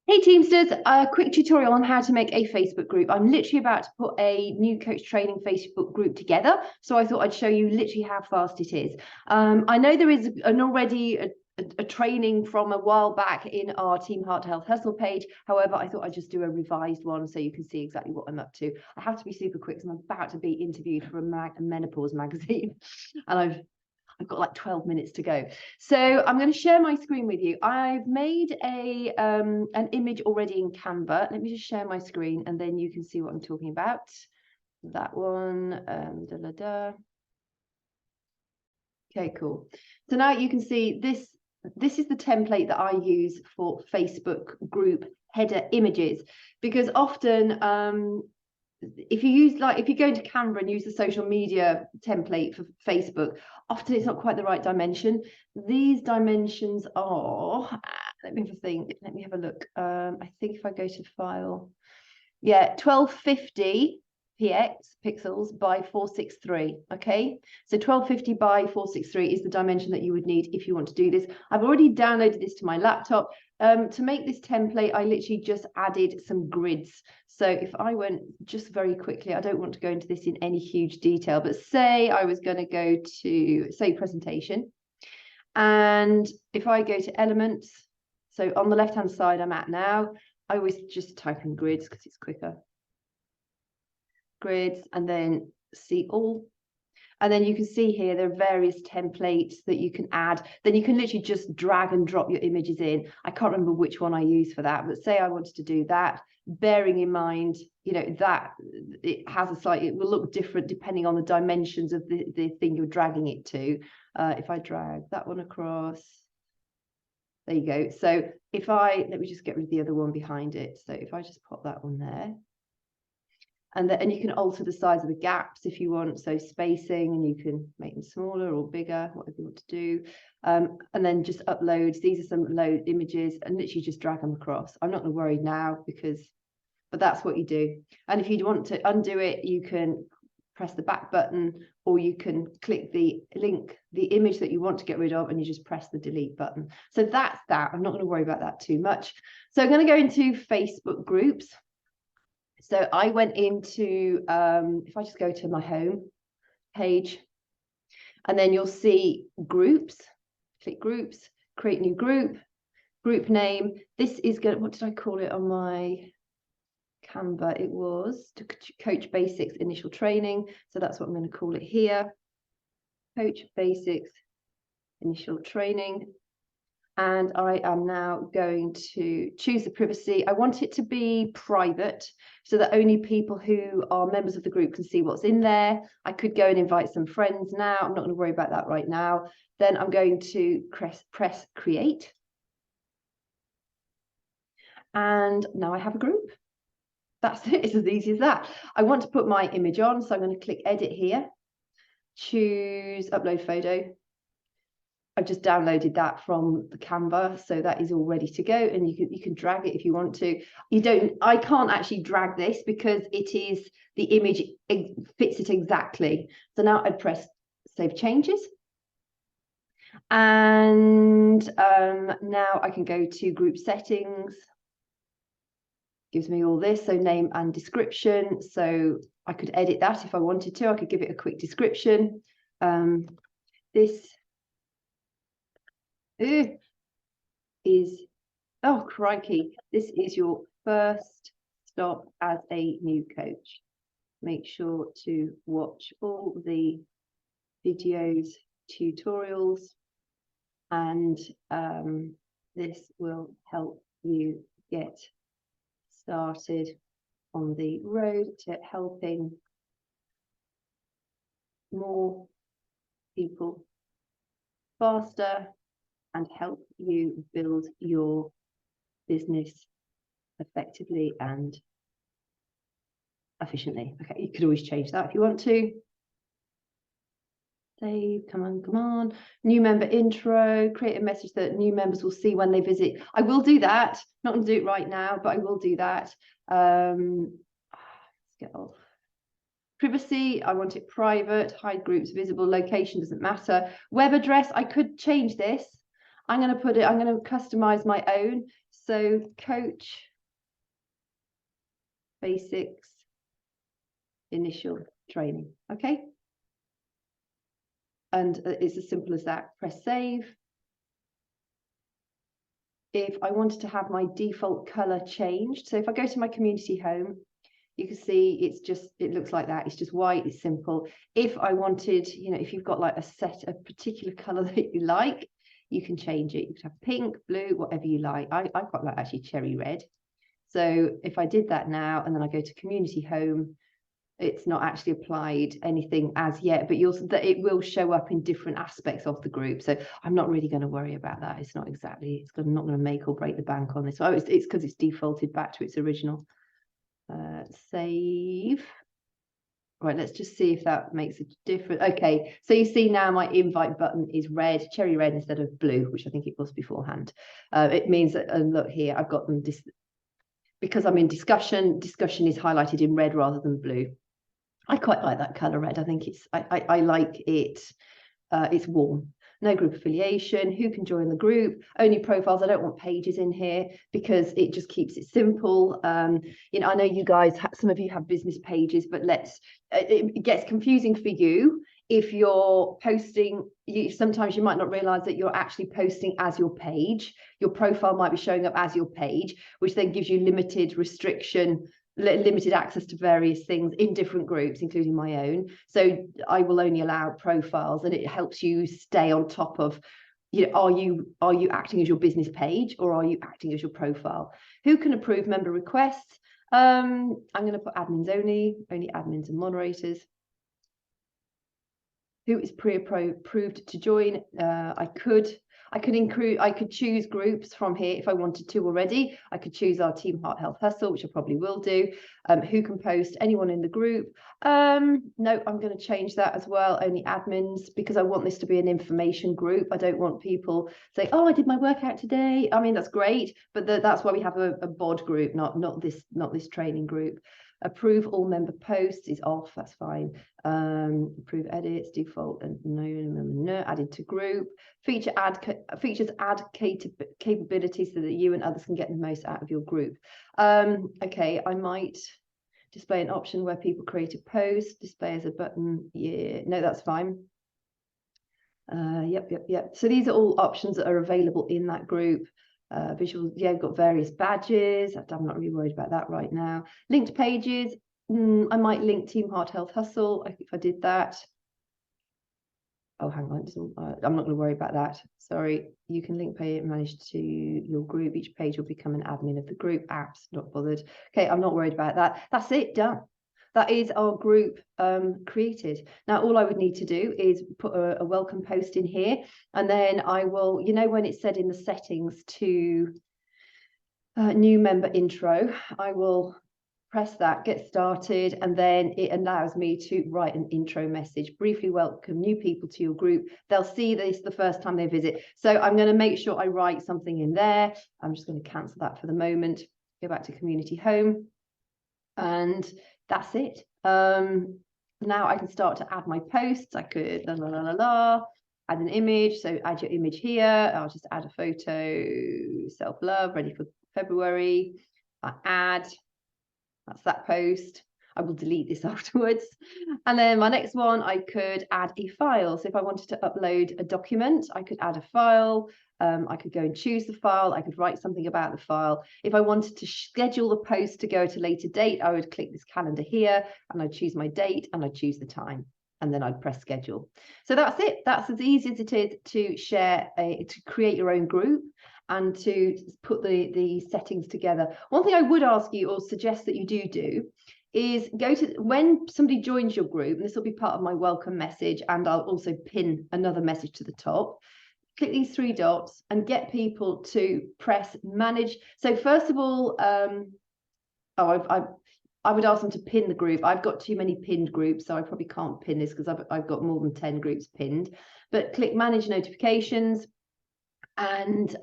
Hey Teamsters, a quick tutorial on how to make a Facebook group. I'm literally about to put a new coach training Facebook group together, so I thought I'd show you literally how fast it is. I know there is a training from a while back in our Team Heart Health Hustle page. However, I thought I'd just do a revised one so you can see exactly what I'm up to. I have to be super quick because I'm about to be interviewed for a menopause magazine, and I've got like 12 minutes to go. So I'm going to share my screen with you. I've made an image already in Canva. Let me just share my screen and then you can see what I'm talking about. That one. Okay, cool. So now you can see this. This is the template that I use for Facebook group header images, because often if you go into Canva and use the social media template for Facebook, often it's not quite the right dimension. These dimensions are, let me have a look. I think if I go to file, yeah, 1250 pixels by 463. Okay, so 1250 by 463 is the dimension that you would need if you want to do this. I've already downloaded this to my laptop. To make this template, I literally just added some grids. So if I went just very quickly, I don't want to go into this in any huge detail, but say I was going to go to, say, presentation. And if I go to elements, so on the left-hand side I'm at now, I always just type in grids because it's quicker. Grids, and then see all. And then you can see here there are various templates that you can add. Then you can literally just drag and drop your images in. I can't remember which one I use for that, but say I wanted to do that, bearing in mind, you know, that it will look different depending on the dimensions of the thing you're dragging it to. If I drag that one across, there you go. So let me just get rid of the other one behind it. So if I just pop that one there, and you can alter the size of the gaps if you want, so spacing, and you can make them smaller or bigger, whatever you want to do. And then just upload. These are some load images, and literally just drag them across. I'm not going to worry now but that's what you do. And if you want to undo it, you can press the back button, or you can click the image that you want to get rid of, and you just press the delete button. So that's that. I'm not going to worry about that too much. So I'm going to go into Facebook groups. So I went into, if I just go to my home page, and then you'll see groups, click groups, create new group name. This is good. What did I call it on my Canva? It was Coach Basics Initial Training. So that's what I'm going to call it here. Coach Basics Initial Training. And I am now going to choose the privacy. I want it to be private so that only people who are members of the group can see what's in there. I could go and invite some friends now. I'm not going to worry about that right now. Then I'm going to press create. And now I have a group. That's it. It's as easy as that. I want to put my image on, so I'm going to click edit here. Choose upload photo. I've just downloaded that from the Canva, so that is all ready to go, and you can drag it if you want to. I can't actually drag this because it is the image, it fits it exactly. So now I'd press save changes, and now I can go to group settings. Gives me all this, so name and description. So I could edit that if I wanted to. I could give it a quick description. This is, oh crikey, this is your first stop as a new coach. Make sure to watch all the videos, tutorials, and this will help you get started on the road to helping more people faster and help you build your business effectively and efficiently. Okay, you could always change that if you want to. Save, come on. New member intro, create a message that new members will see when they visit. I will do that. Not going to do it right now, but I will do that. Let's get off. Privacy, I want it private. Hide groups visible. Location doesn't matter. Web address, I could change this. I'm going to customize my own. So coach basics initial training. Okay. And it's as simple as that. Press save. If I wanted to have my default color changed, so if I go to my community home, you can see it looks like that. It's just white, it's simple. If I wanted, if you've got like a particular color that you like, you can change it. You could have pink, blue, whatever you like. I quite like actually cherry red. So if I did that now, and then I go to community home, it's not actually applied anything as yet, but it will show up in different aspects of the group. So I'm not really going to worry about that. It's not not going to make or break the bank on this. Oh, it's because it's defaulted back to its original. Save. Right, let's just see if that makes a difference. Okay, so you see now my invite button is red, cherry red instead of blue, which I think it was beforehand. It means that, and look here, I've got them because I'm in discussion is highlighted in red rather than blue. I quite like that color red. I think I like it. It's warm. No group affiliation. Who can join the group? Only profiles. I don't want pages in here because it just keeps it simple. I know you guys, some of you have business pages, but it gets confusing for you if you're posting. Sometimes you might not realize that you're actually posting as your page. Your profile might be showing up as your page, which then gives you limited access to various things in different groups, including my own. So I will only allow profiles, and it helps you stay on top of, are you acting as your business page or are you acting as your profile? Who can approve member requests? I'm going to put admins only admins and moderators. Who is pre-approved to join? I could choose groups from here if I wanted to already. I could choose our Team Heart Health Hustle, which I probably will do. Who can post? Anyone in the group? No, I'm going to change that as well. Only admins, because I want this to be an information group. I don't want people saying, "Oh, I did my workout today." I mean, that's great, but that's why we have a bod group, not this training group. Approve all member posts is off. That's fine. Approve edits, default, and no, added to group. Features add capabilities so that you and others can get the most out of your group. Okay, I might display an option where people create a post, display as a button. Yeah, no, that's fine. Yep. So these are all options that are available in that group. Visual, yeah, we've got various badges. I'm not really worried about that right now. Linked pages. I might link Team Heart Health Hustle if I did that. Oh, hang on. I'm not going to worry about that. Sorry. You can link page manage to your group. Each page will become an admin of the group. Apps, not bothered. Okay, I'm not worried about that. That's it. Done. That is our group created. Now, all I would need to do is put a welcome post in here, and then I will, when it said in the settings to new member intro, I will press that, get started, and then it allows me to write an intro message. Briefly welcome new people to your group. They'll see this the first time they visit. So I'm going to make sure I write something in there. I'm just going to cancel that for the moment. Go back to community home. And that's it. Now I can start to add my posts. I could add an image. So add your image here. I'll just add a photo, self-love, ready for February. I add. That's that post. I will delete this afterwards. And then my next one, I could add a file. So if I wanted to upload a document, I could add a file. I could go and choose the file. I could write something about the file. If I wanted to schedule the post to go at a later date, I would click this calendar here and I'd choose my date and I'd choose the time. And then I'd press schedule. So that's it. That's as easy as it is to to create your own group and to put the settings together. One thing I would ask you or suggest that you do is go to, when somebody joins your group, and this will be part of my welcome message, and I'll also pin another message to the top, click these three dots and get people to press manage. So first of all, I would ask them to pin the group. I've got too many pinned groups, so I probably can't pin this because I've got more than 10 groups pinned. But click manage notifications and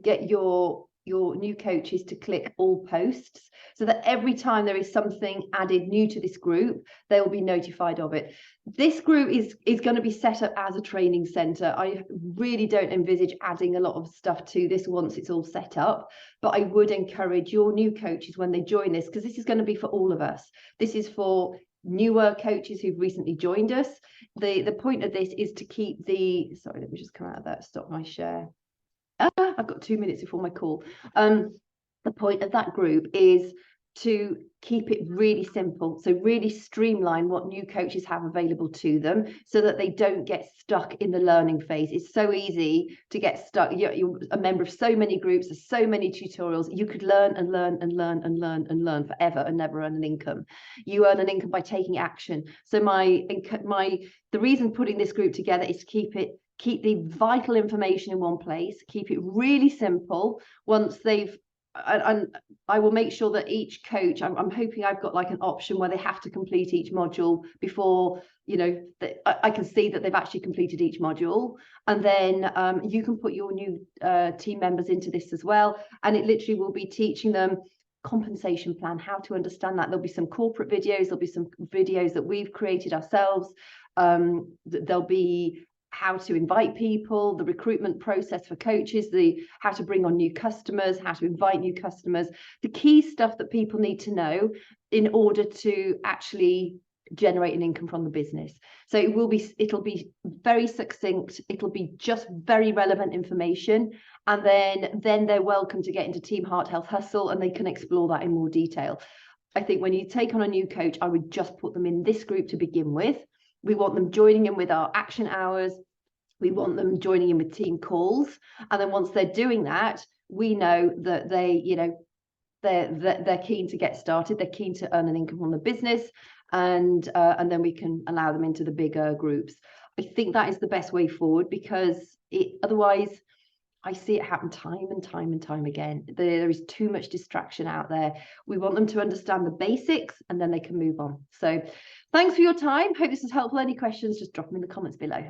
get your your new coaches to click all posts, so that every time there is something added new to this group, they will be notified of it. This group is going to be set up as a training center. I really don't envisage adding a lot of stuff to this once it's all set up, but I would encourage your new coaches when they join this, because this is going to be for all of us. This is for newer coaches who've recently joined us. The point of this is to keep the, sorry, let me just come out of that, stop my share. I've got 2 minutes before my call. The point of that group is to keep it really simple, so really streamline what new coaches have available to them, so that they don't get stuck in the learning phase. It's so easy to get stuck. You're a member of so many groups, there's so many tutorials. You could learn and learn and learn and learn and learn forever and never earn an income. You earn an income by taking action. So the reason putting this group together is to keep the vital information in one place, keep it really simple. Once they've, and I will make sure that each coach, I'm hoping I've got like an option where they have to complete each module before, you know, I can see that they've actually completed each module. And then you can put your new team members into this as well. And it literally will be teaching them compensation plan, how to understand that. There'll be some corporate videos, there'll be some videos that we've created ourselves. There'll be how to invite people, the recruitment process for coaches, how to bring on new customers, how to invite new customers, the key stuff that people need to know in order to actually generate an income from the business. So it'll be very succinct, it'll be just very relevant information, and then they're welcome to get into Team Heart Health Hustle and they can explore that in more detail. I think when you take on a new coach, I would just put them in this group to begin with. We want them joining in with our action hours. We want them joining in with team calls. And then once they're doing that, we know that they're keen to get started. They're keen to earn an income from the business. And then we can allow them into the bigger groups. I think that is the best way forward, because otherwise I see it happen time and time and time again. There is too much distraction out there. We want them to understand the basics and then they can move on. So thanks for your time. Hope this is helpful. Any questions, just drop them in the comments below.